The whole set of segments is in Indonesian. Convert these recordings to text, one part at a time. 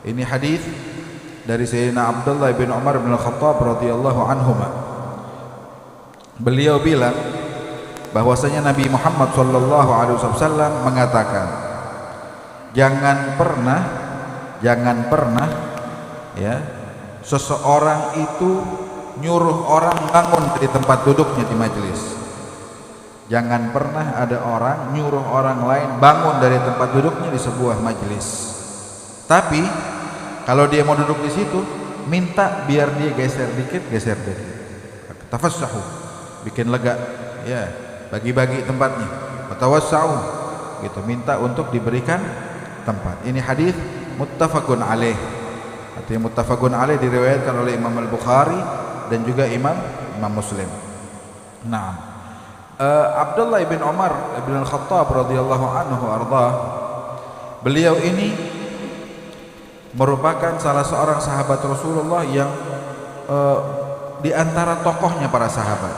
Ini hadis dari Sayyidina Abdullah bin Umar bin Khattab radhiyallahu anhuma. Beliau bilang bahwasanya Nabi Muhammad sallallahu alaihi wasallam mengatakan, jangan pernah ya seseorang itu nyuruh orang bangun dari tempat duduknya di majelis. Jangan pernah ada orang nyuruh orang lain bangun dari tempat duduknya di sebuah majelis. Tapi kalau dia mau duduk di situ, minta biar dia geser dikit. Tafassahu, bikin lega, ya, bagi-bagi tempatnya. Tawassau, gitu, minta untuk diberikan tempat. Ini hadis muttafaqun alaih. Artinya muttafaqun alaih diriwayatkan oleh Imam Al-Bukhari dan juga Imam Muslim. Nah, Abdullah bin Umar bin Al-Khattab radhiyallahu anhu arda, beliau ini merupakan salah seorang sahabat Rasulullah yang di antara tokohnya para sahabat.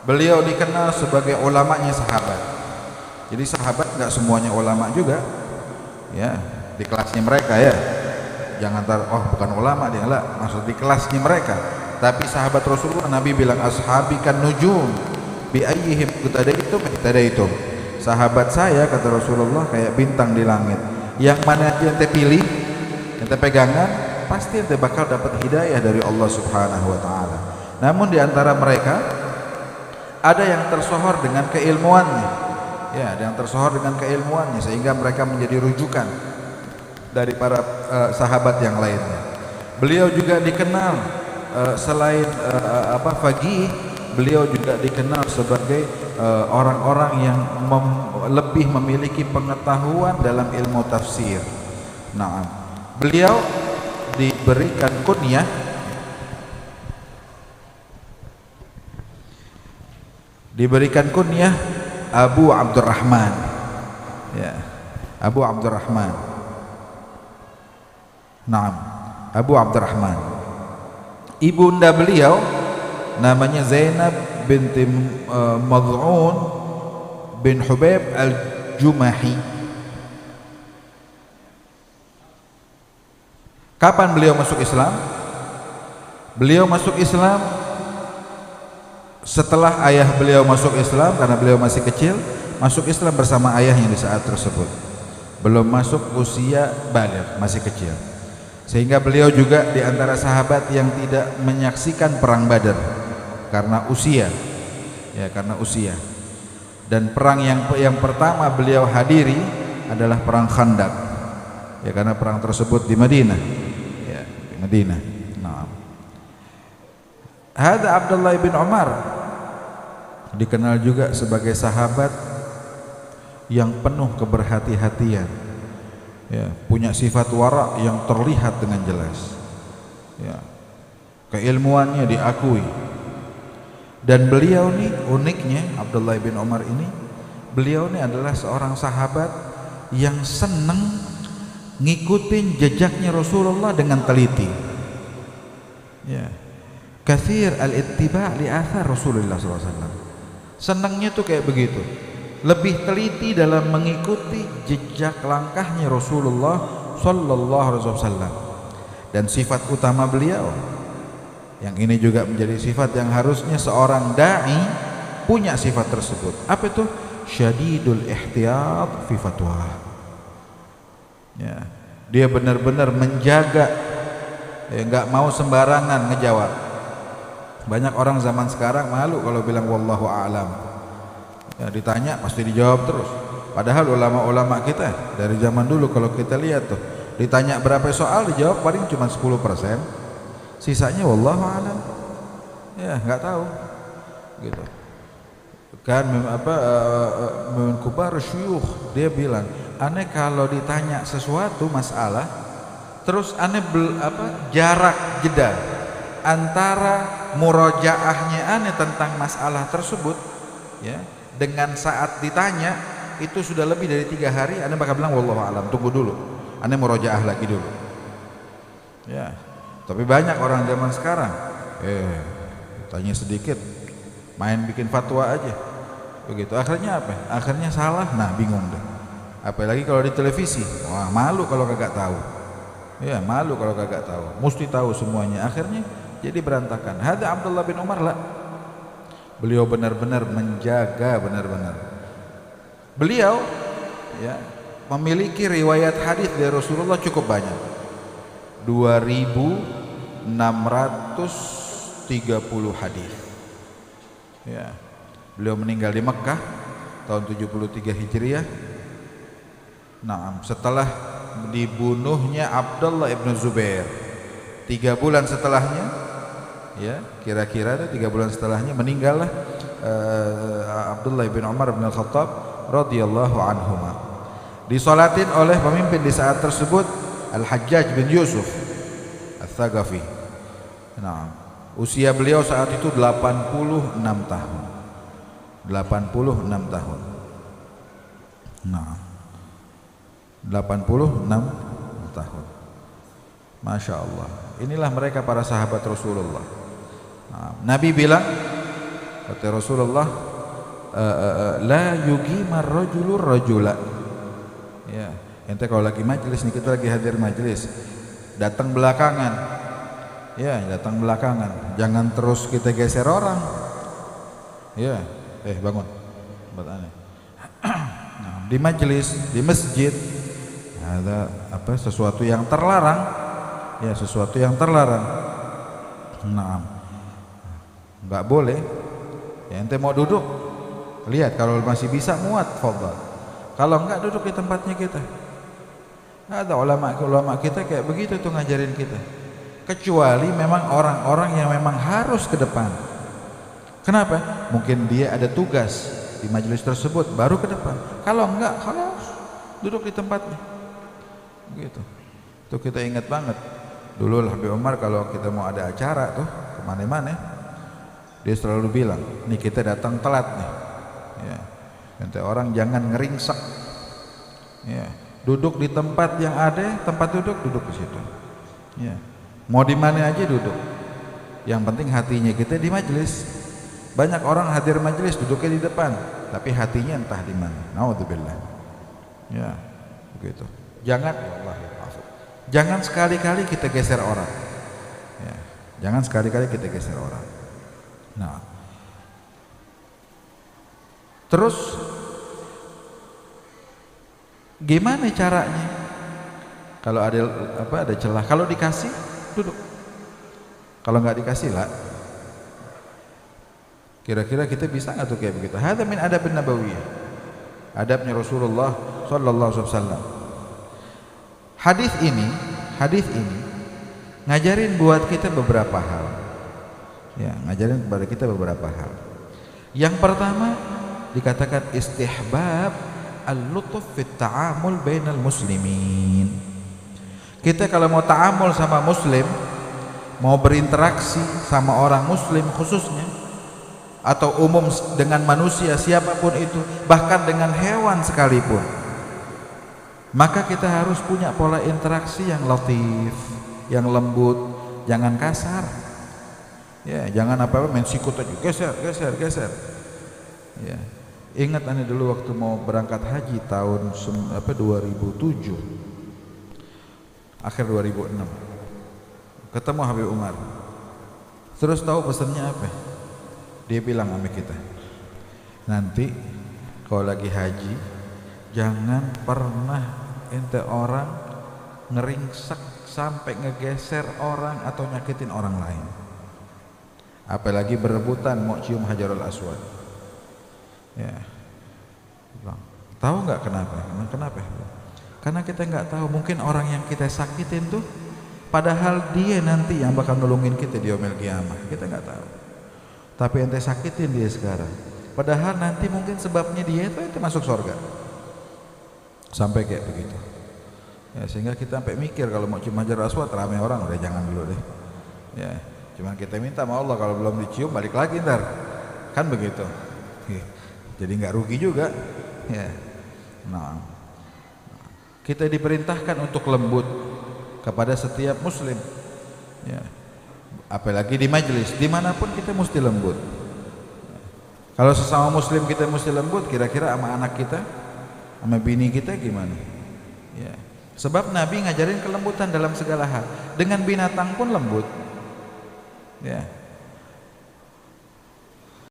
Beliau dikenal sebagai ulamanya sahabat. Jadi sahabat nggak semuanya ulama juga, ya, di kelasnya mereka, ya. Jangan bukan ulama dia, lah, maksud di kelasnya mereka. Tapi sahabat Rasulullah, Nabi bilang ashabi kan nujum bi ayyihim iqtadaitum. Sahabat saya, kata Rasulullah, kayak bintang di langit. Yang mana yang ente pilih, ente pegangan, pasti ente bakal dapat hidayah dari Allah Subhanahu wa taala. Namun di antara mereka ada yang tersohor dengan keilmuannya. Ya, ada yang tersohor dengan keilmuannya sehingga mereka menjadi rujukan dari para sahabat yang lainnya. Beliau juga dikenal selain faqih, beliau juga dikenal sebagai orang-orang yang lebih memiliki pengetahuan dalam ilmu tafsir. Nah, beliau diberikan kunyah Abu Abdurrahman, ya, Abu Abdurrahman. Naam, Abu Abdurrahman. Ibunda beliau namanya Zainab binti Mad'un bin Hubaib al-Jumahi. Kapan beliau masuk Islam? Beliau masuk Islam setelah ayah beliau masuk Islam, karena beliau masih kecil, masuk Islam bersama ayahnya di saat tersebut. Belum masuk usia baligh, masih kecil. Sehingga beliau juga di antara sahabat yang tidak menyaksikan perang Badar karena usia. Ya, karena usia. Dan perang yang pertama beliau hadiri adalah perang Khandaq. Ya, karena perang tersebut di Madinah. Ya, di Madinah. Nah. Hadza Abdullah bin Umar dikenal juga sebagai sahabat yang penuh keberhati-hatian, ya, punya sifat wara yang terlihat dengan jelas, ya, keilmuannya diakui. Dan beliau nih uniknya, Abdullah bin Umar ini, beliau nih adalah seorang sahabat yang senang ngikutin jejaknya Rasulullah dengan teliti, ya, kathir al-ittiba' li athar Rasulullah SAW. Senangnya tuh kayak begitu, lebih teliti dalam mengikuti jejak langkahnya Rasulullah sallallahu alaihi wasallam. Dan sifat utama beliau, yang ini juga menjadi sifat yang harusnya seorang dai punya sifat tersebut. Apa itu? Syadidul ihtiyat fi fatwa. Ya, dia benar-benar menjaga, ya, nggak mau sembarangan ngejawab. Banyak orang zaman sekarang malu kalau bilang wallahu a'lam. Ya, ditanya pasti dijawab terus. Padahal ulama-ulama kita dari zaman dulu kalau kita lihat tuh, ditanya berapa soal dijawab paling cuma 10%. Sisanya wallahu a'lam. Ya, nggak tahu. Gitu. Kan min kubar syuyukh, dia bilang, aneh kalau ditanya sesuatu masalah terus aneh jarak jeda antara murojaahnya aneh tentang masalah tersebut, ya, dengan saat ditanya itu sudah lebih dari 3 hari, aneh bakal bilang wallahu alam, tunggu dulu, aneh murojaah lagi dulu. Ya, tapi banyak orang zaman sekarang tanya sedikit main bikin fatwa aja begitu, akhirnya apa? Akhirnya salah, nah bingung deh. Apalagi kalau di televisi, wah malu kalau kagak tahu. Ya malu kalau kagak tahu, mesti tahu semuanya. Akhirnya jadi berantakan. Hadza Abdullah bin Umar lah. Beliau benar-benar menjaga benar-benar. Beliau ya memiliki riwayat hadis dari Rasulullah cukup banyak. 2630 hadis. Ya. Beliau meninggal di Mekah tahun 73 Hijriah. Nah, setelah dibunuhnya Abdullah ibn Zubair, 3 bulan setelahnya, ya kira-kira 3 bulan setelahnya meninggallah Abdullah bin Umar bin Al-Khattab radhiyallahu anhuma. Disolatin oleh pemimpin di saat tersebut Al-Hajjaj bin Yusuf Al-Thaqafi. Nah, usia beliau saat itu 86 tahun. 86 tahun. Nah, 86 tahun. Masya Allah. Inilah mereka para sahabat Rasulullah. Nah, Nabi bilang, kata Rasulullah, la yugimar rajulur rajula. Ya, ente kalau lagi majelis nih, kita lagi hadir majelis, datang belakangan. Ya, datang belakangan. Jangan terus kita geser orang. Ya, bangun. Buat aneh. Nah, di majelis, di masjid ada apa sesuatu yang terlarang, ya sesuatu yang terlarang. Nah, nggak boleh. Ya, ente mau duduk, lihat kalau masih bisa muat, fadhal. Kalau enggak duduk di tempatnya kita. Ada ulama kita kayak begitu tuh ngajarin kita. Kecuali memang orang-orang yang memang harus ke depan. Kenapa? Mungkin dia ada tugas di majelis tersebut baru ke depan. Kalau enggak, harus duduk di tempatnya. Gitu. Itu kita ingat banget. Dulu Habib Umar kalau kita mau ada acara tuh kemana-mana, dia selalu bilang, nih kita datang telat nih. Ya. Nanti orang jangan ngeringsek. Ya. Duduk di tempat yang ada, tempat duduk di situ. Ya. Mau di mana aja duduk. Yang penting hatinya kita di majelis. Banyak orang hadir majelis duduknya di depan, tapi hatinya entah di mana. Naudzubillah. Ya, begitu. Jangan sekali-kali kita geser orang. Ya, jangan sekali-kali kita geser orang. Nah, terus gimana caranya? Kalau ada celah, kalau dikasih duduk. Kalau nggak dikasih lah. Kira-kira kita bisa nggak tuh kayak begitu? Hadza min adabin nabawiyah. Adabnya Rasulullah sallallahu alaihi wasallam. Hadis ini ngajarin buat kita beberapa hal. Ya, ngajarin kepada kita beberapa hal. Yang pertama dikatakan istihbab al-lutuf fit ta'amul bainal muslimin. Kita kalau mau ta'amul sama muslim, mau berinteraksi sama orang muslim khususnya, atau umum dengan manusia siapapun itu, bahkan dengan hewan sekalipun, maka kita harus punya pola interaksi yang latif, yang lembut, jangan kasar. Ya, jangan apa-apa main sikut aja, geser. Ya. Ingat aneh dulu waktu mau berangkat haji tahun 2007, akhir 2006, ketemu Habib Umar. Terus tahu pesannya apa? Dia bilang sama kita, nanti kalau lagi haji jangan pernah ente orang ngeringsek sampai ngegeser orang atau nyakitin orang lain, apalagi berebutan mau cium Hajarul Aswad. Ya, tahu nggak kenapa? Kenapa? Karena kita nggak tahu, mungkin orang yang kita sakitin tuh padahal dia nanti yang bakal nolongin kita di yaumil qiyamah, kita nggak tahu. Tapi ente sakitin dia sekarang, padahal nanti mungkin sebabnya dia itu ente masuk surga. Sampai kayak begitu. Ya, sehingga kita sampai mikir kalau mau cium Hajarul Aswad ramai orang, udah jangan dulu deh. Ya, cuman kita minta sama Allah kalau belum dicium balik lagi ntar, kan begitu. Jadi nggak rugi juga. Ya. Nah, kita diperintahkan untuk lembut kepada setiap muslim. Ya. Apalagi di majelis, dimanapun kita mesti lembut. Kalau sesama muslim kita mesti lembut, kira-kira sama anak kita, sama bini kita gimana? Ya. Sebab Nabi ngajarin kelembutan dalam segala hal. Dengan binatang pun lembut. Ya.